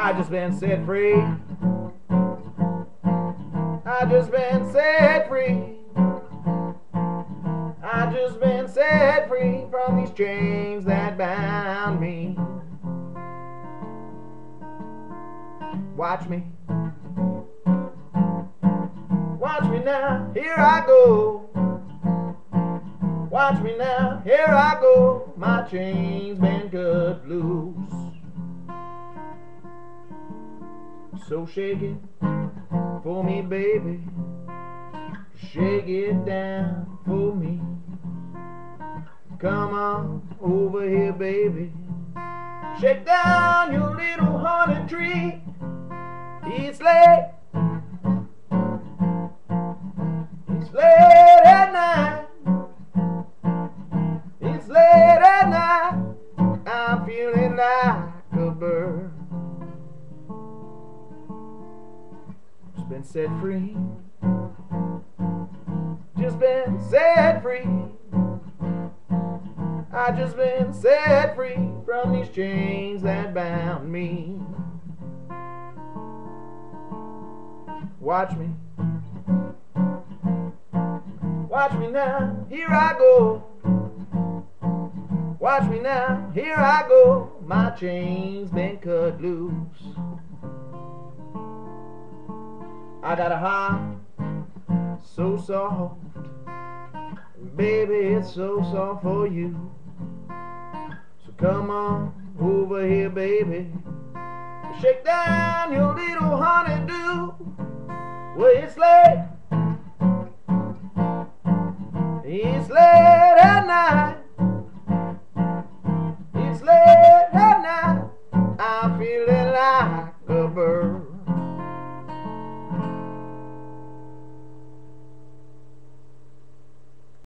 I just been set free. I just been set free. I just been set free from these chains that bound me. Watch me. Watch me now, here I go. Watch me now, here I go. My chains been cut loose. So shake it for me, baby. Shake it down for me. Come on over here, baby. Shake down your little honey tree. It's late. It's late at night. It's late at night. I'm feeling like a bird. Just been set free. Just been set free. I just been set free from these chains that bound me. Watch me. Watch me now, here I go. Watch me now, here I go. My chains been cut loose. I got a heart so soft, baby, it's so soft for you. So come on over here, baby. Shake down your little honeydew. Well, it's late.